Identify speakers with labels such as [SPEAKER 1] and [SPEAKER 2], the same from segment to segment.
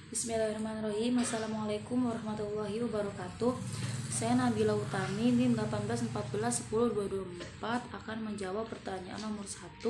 [SPEAKER 1] Bismillahirrahmanirrahim. Assalamualaikum warahmatullahi wabarakatuh. Saya Nabila Utami, NIM 1814102224 akan menjawab pertanyaan nomor 1.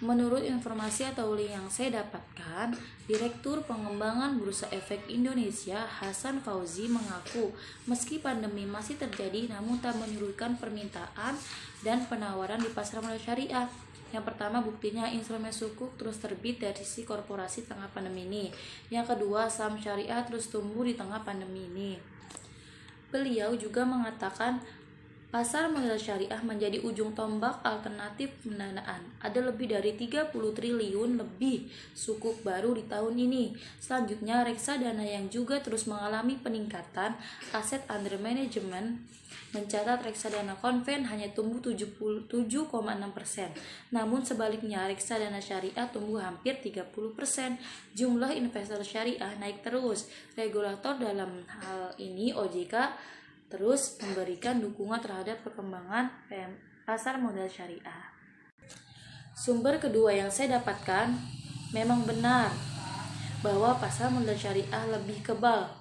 [SPEAKER 1] Menurut informasi atau link yang saya dapatkan, Direktur Pengembangan Bursa Efek Indonesia Hasan Fauzi mengaku meski pandemi masih terjadi namun tak menyurutkan permintaan dan penawaran di pasar modal syariah. Yang pertama, buktinya instrumen sukuk terus terbit dari sisi korporasi tengah pandemi ini. Yang kedua, saham syariah terus tumbuh di tengah pandemi ini. Beliau juga mengatakan pasar modal syariah menjadi ujung tombak alternatif pendanaan. Ada lebih dari 30 triliun lebih sukuk baru di tahun ini. Selanjutnya, reksadana yang juga terus mengalami peningkatan aset under management mencatat reksadana konven hanya tumbuh 77,6%. Namun sebaliknya, reksadana syariah tumbuh hampir 30%. Jumlah investor syariah naik terus. Regulator dalam hal ini OJK terus memberikan dukungan terhadap perkembangan pasar modal syariah. Sumber kedua yang saya dapatkan, memang benar bahwa pasar modal syariah lebih kebal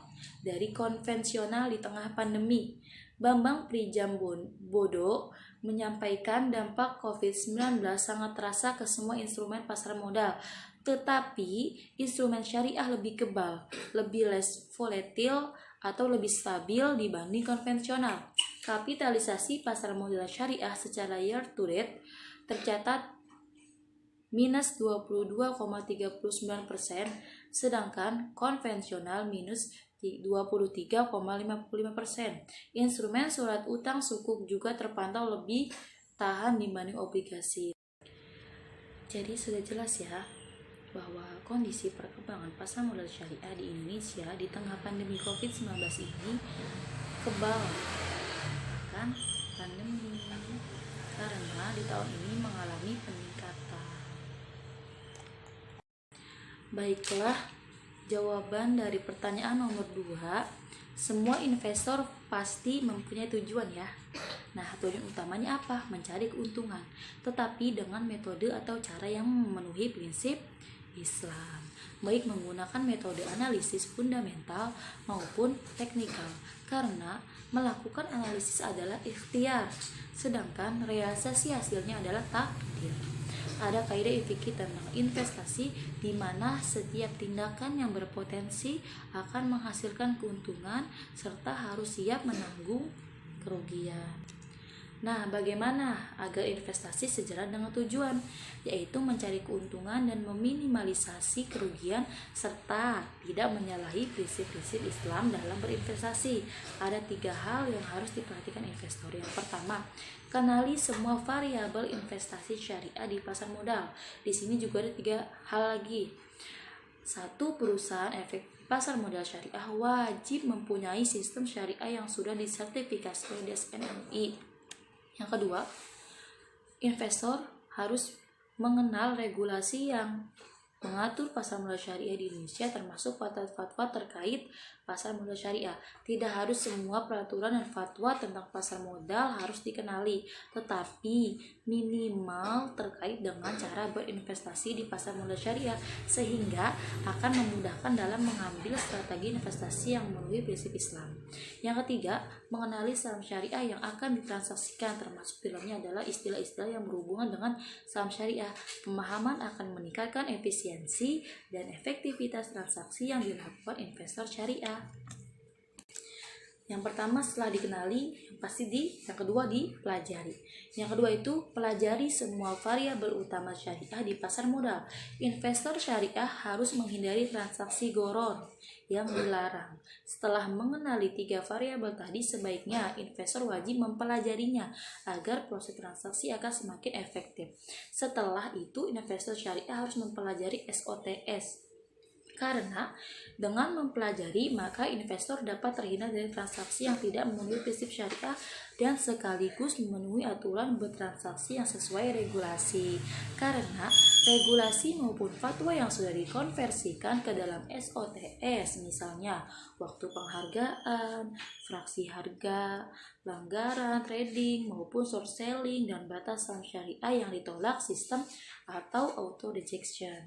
[SPEAKER 1] dari konvensional di tengah pandemi. Bambang Prijambodo menyampaikan dampak COVID-19 sangat terasa ke semua instrumen pasar modal. Tetapi instrumen syariah lebih kebal, lebih less volatile atau lebih stabil dibanding konvensional. Kapitalisasi pasar modal syariah secara year to date tercatat minus 22,39%, sedangkan konvensional minus 23,55%. Instrumen surat utang sukuk juga terpantau lebih tahan dibanding obligasi. Jadi sudah jelas ya bahwa kondisi perkembangan pasar modal syariah di Indonesia di tengah pandemi COVID-19 ini kebal akan pandemi karena di tahun ini mengalami peningkatan. Baiklah, jawaban dari pertanyaan nomor 2. Semua investor pasti mempunyai tujuan ya. Nah, tujuan utamanya apa? Mencari keuntungan, tetapi dengan metode atau cara yang memenuhi prinsip Islam, baik menggunakan metode analisis fundamental maupun teknikal, karena melakukan analisis adalah ikhtiar, sedangkan realisasi hasilnya adalah takdir. Ada kaidah fikih tentang investasi di mana setiap tindakan yang berpotensi akan menghasilkan keuntungan serta harus siap menanggung kerugian. Nah, bagaimana agar investasi sejalan dengan tujuan, yaitu mencari keuntungan dan meminimalisasi kerugian serta tidak menyalahi prinsip-prinsip Islam dalam berinvestasi? Ada 3 hal yang harus diperhatikan investor. Yang pertama, kenali semua variabel investasi syariah di pasar modal. Di sini juga ada 3 hal lagi. 1. Perusahaan efek pasar modal syariah wajib mempunyai sistem syariah yang sudah disertifikasi oleh DSN-MUI. Yang kedua, investor harus mengenal regulasi yang mengatur pasar modal syariah di Indonesia, termasuk fatwa-fatwa terkait pasar modal syariah. Tidak harus semua peraturan dan fatwa tentang pasar modal harus dikenali, tetapi minimal terkait dengan cara berinvestasi di pasar modal syariah, sehingga akan memudahkan dalam mengambil strategi investasi yang memenuhi prinsip Islam. Yang ketiga, mengenali saham syariah yang akan ditransaksikan, termasuk di dalamnya adalah istilah-istilah yang berhubungan dengan saham syariah. Pemahaman akan meningkatkan efisiensi dan efektivitas transaksi yang dilakukan investor syariah. Yang pertama setelah dikenali, yang kedua dipelajari. Yang kedua itu pelajari semua variabel utama syariah di pasar modal. Investor syariah harus menghindari transaksi gharar yang dilarang. Setelah mengenali 3 variabel tadi, sebaiknya investor wajib mempelajarinya agar proses transaksi akan semakin efektif. Setelah itu, investor syariah harus mempelajari SOTS. Karena dengan mempelajari, maka investor dapat terhindar dari transaksi yang tidak memenuhi prinsip syariah dan sekaligus memenuhi aturan bertransaksi yang sesuai regulasi. Karena regulasi maupun fatwa yang sudah dikonversikan ke dalam SOTS, misalnya waktu penghargaan, fraksi harga, pelanggaran trading maupun short selling, dan batas saham syariah yang ditolak sistem atau auto rejection.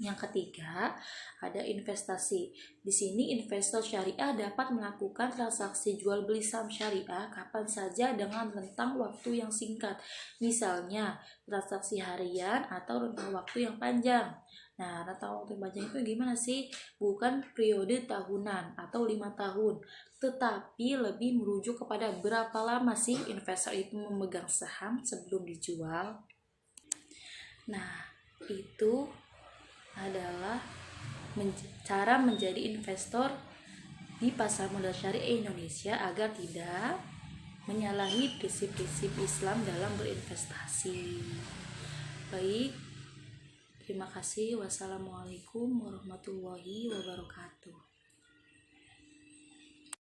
[SPEAKER 1] Yang ketiga, ada investasi. Di sini investor syariah dapat melakukan transaksi jual beli saham syariah kapan saja dengan rentang waktu yang singkat. Misalnya, transaksi harian atau rentang waktu yang panjang. Nah, rentang waktu yang panjang itu gimana sih? Bukan periode tahunan atau 5 tahun, tetapi lebih merujuk kepada berapa lama sih investor itu memegang saham sebelum dijual. Nah, itu adalah cara menjadi investor di pasar modal syariah Indonesia agar tidak menyalahi prinsip-prinsip Islam dalam berinvestasi. Baik, terima kasih. Wassalamualaikum warahmatullahi wabarakatuh.